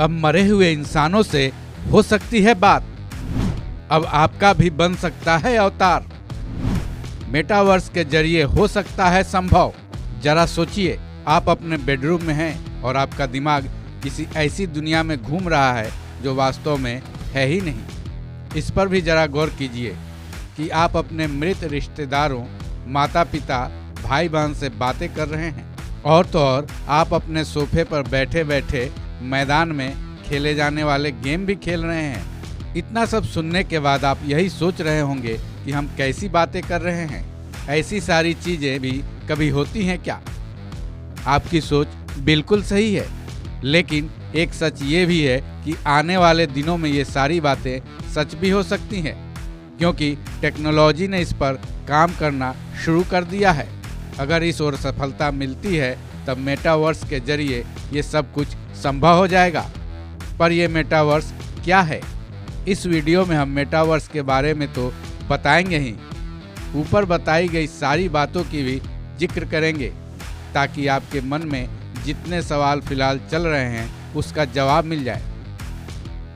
अब मरे हुए इंसानों से हो सकती है बात। अब आपका भी बन सकता है अवतार। मेटावर्स के जरिए हो सकता है संभव। जरा सोचिए, आप अपने बेडरूम में हैं और आपका दिमाग किसी ऐसी दुनिया में घूम रहा है जो वास्तव में है ही नहीं। इस पर भी जरा गौर कीजिए कि आप अपने मृत रिश्तेदारों, माता पिता, भाई बहन से बातें कर रहे हैं, और तो और आप अपने सोफे पर बैठे बैठे मैदान में खेले जाने वाले गेम भी खेल रहे हैं। इतना सब सुनने के बाद आप यही सोच रहे होंगे कि हम कैसी बातें कर रहे हैं, ऐसी सारी चीज़ें भी कभी होती हैं क्या? आपकी सोच बिल्कुल सही है, लेकिन एक सच ये भी है कि आने वाले दिनों में ये सारी बातें सच भी हो सकती हैं, क्योंकि टेक्नोलॉजी ने इस पर काम करना शुरू कर दिया है। अगर इस ओर सफलता मिलती है तब मेटावर्स के जरिए ये सब कुछ संभव हो जाएगा। पर यह मेटावर्स क्या है? इस वीडियो में हम मेटावर्स के बारे में तो बताएंगे ही, ऊपर बताई गई सारी बातों की भी जिक्र करेंगे, ताकि आपके मन में जितने सवाल फिलहाल चल रहे हैं उसका जवाब मिल जाए।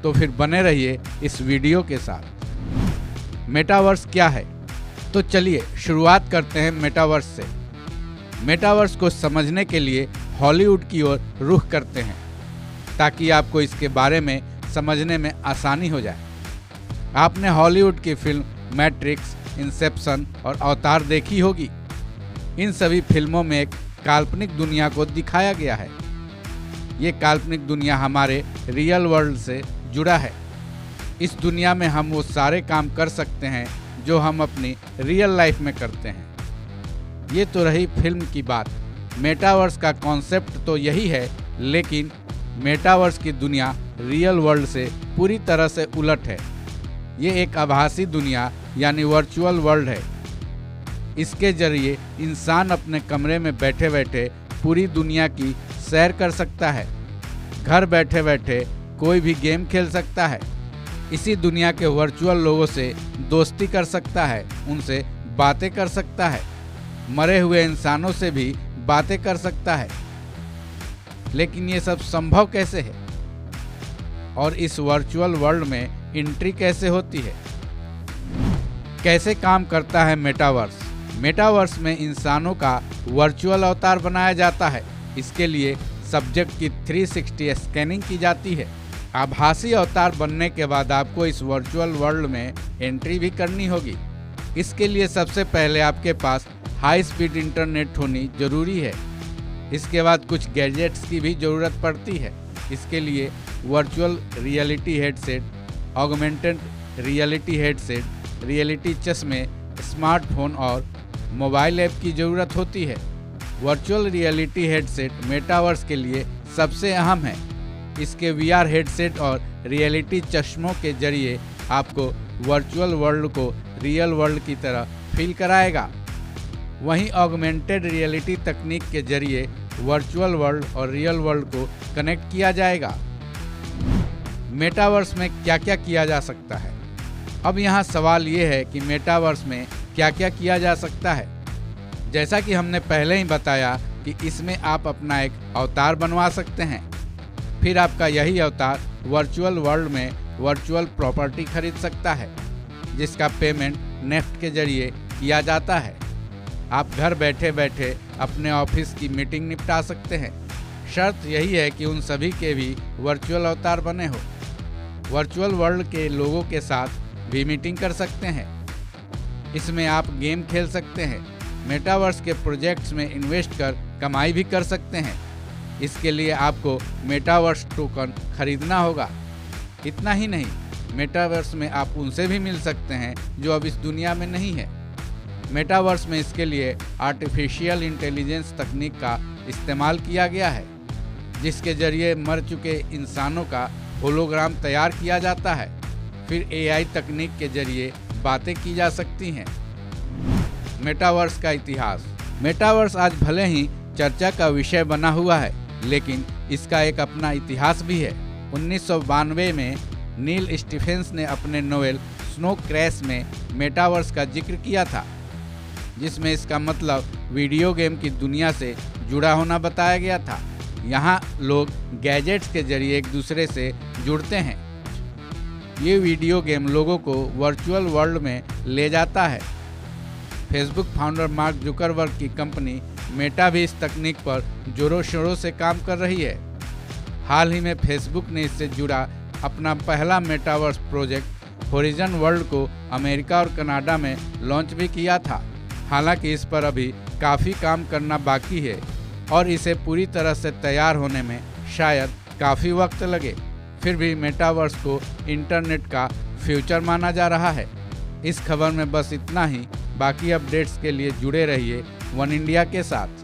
तो फिर बने रहिए इस वीडियो के साथ। मेटावर्स क्या है? तो चलिए शुरुआत करते हैं मेटावर्स से। मेटावर्स को समझने के लिए हॉलीवुड की ओर रुख करते हैं, ताकि आपको इसके बारे में समझने में आसानी हो जाए। आपने हॉलीवुड की फिल्म मैट्रिक्स, इंसेप्शन और अवतार देखी होगी। इन सभी फिल्मों में एक काल्पनिक दुनिया को दिखाया गया है। ये काल्पनिक दुनिया हमारे रियल वर्ल्ड से जुड़ा है। इस दुनिया में हम वो सारे काम कर सकते हैं जो हम अपनी रियल लाइफ में करते हैं। ये तो रही फिल्म की बात। मेटावर्स का कॉन्सेप्ट तो यही है, लेकिन मेटावर्स की दुनिया रियल वर्ल्ड से पूरी तरह से उलट है। ये एक आभासी दुनिया यानी वर्चुअल वर्ल्ड है। इसके जरिए इंसान अपने कमरे में बैठे बैठे पूरी दुनिया की सैर कर सकता है। घर बैठे बैठे कोई भी गेम खेल सकता है। इसी दुनिया के वर्चुअल लोगों से दोस्ती कर सकता है, उनसे बातें कर सकता है, मरे हुए इंसानों से भी बातें कर सकता है। लेकिन ये सब संभव कैसे है? और इस वर्चुअल वर्ल्ड में एंट्री कैसे होती है? कैसे काम करता है मेटावर्स? मेटावर्स में इंसानों का वर्चुअल अवतार बनाया जाता है। इसके लिए सब्जेक्ट की 360 स्कैनिंग की जाती है। आभासी अवतार बनने के बाद आपको इस वर्चुअल वर्ल्ड में एंट्री भी करनी होगी। इसके लिए सबसे पहले आपके पास हाई स्पीड इंटरनेट होनी जरूरी है। इसके बाद कुछ गैजेट्स की भी ज़रूरत पड़ती है। इसके लिए virtual reality headset, augmented reality headset, reality चश्मे, स्मार्टफोन और मोबाइल ऐप की ज़रूरत होती है। वर्चुअल रियलिटी हेडसेट मेटावर्स के लिए सबसे अहम है। इसके VR हेडसेट और रियलिटी चश्मों के जरिए आपको वर्चुअल वर्ल्ड को रियल वर्ल्ड की तरह फील कराएगा। वहीं ऑगमेंटेड रियलिटी तकनीक के जरिए वर्चुअल वर्ल्ड और रियल वर्ल्ड को कनेक्ट किया जाएगा। मेटावर्स में क्या क्या किया जा सकता है? अब यहाँ सवाल ये है कि मेटावर्स में क्या क्या किया जा सकता है। जैसा कि हमने पहले ही बताया कि इसमें आप अपना एक अवतार बनवा सकते हैं। फिर आपका यही अवतार वर्चुअल वर्ल्ड में वर्चुअल प्रॉपर्टी खरीद सकता है, जिसका पेमेंट नेफ्ट के जरिए किया जाता है। आप घर बैठे बैठे अपने ऑफिस की मीटिंग निपटा सकते हैं। शर्त यही है कि उन सभी के भी वर्चुअल अवतार बने हो। वर्चुअल वर्ल्ड के लोगों के साथ भी मीटिंग कर सकते हैं। इसमें आप गेम खेल सकते हैं। मेटावर्स के प्रोजेक्ट्स में इन्वेस्ट कर कमाई भी कर सकते हैं। इसके लिए आपको मेटावर्स टोकन खरीदना होगा। इतना ही नहीं, मेटावर्स में आप उनसे भी मिल सकते हैं जो अब इस दुनिया में नहीं है। मेटावर्स में इसके लिए आर्टिफिशियल इंटेलिजेंस तकनीक का इस्तेमाल किया गया है, जिसके जरिए मर चुके इंसानों का होलोग्राम तैयार किया जाता है। फिर AI तकनीक के जरिए बातें की जा सकती हैं। मेटावर्स का इतिहास। मेटावर्स आज भले ही चर्चा का विषय बना हुआ है, लेकिन इसका एक अपना इतिहास भी है। 1992 में नील स्टीफेंस ने अपने नोवेल स्नो क्रैश में मेटावर्स का जिक्र किया था, जिसमें इसका मतलब वीडियो गेम की दुनिया से जुड़ा होना बताया गया था। यहाँ लोग गैजेट्स के जरिए एक दूसरे से जुड़ते हैं। ये वीडियो गेम लोगों को वर्चुअल वर्ल्ड में ले जाता है। फेसबुक फाउंडर मार्क जुकरबर्ग की कंपनी मेटा भी इस तकनीक पर जोरों शोरों से काम कर रही है। हाल ही में फेसबुक ने इससे जुड़ा अपना पहला मेटावर्स प्रोजेक्ट होरिजन वर्ल्ड को अमेरिका और कनाडा में लॉन्च भी किया था। हालांकि इस पर अभी काफ़ी काम करना बाकी है और इसे पूरी तरह से तैयार होने में शायद काफ़ी वक्त लगे। फिर भी मेटावर्स को इंटरनेट का फ्यूचर माना जा रहा है। इस खबर में बस इतना ही। बाकी अपडेट्स के लिए जुड़े रहिए वन इंडिया के साथ।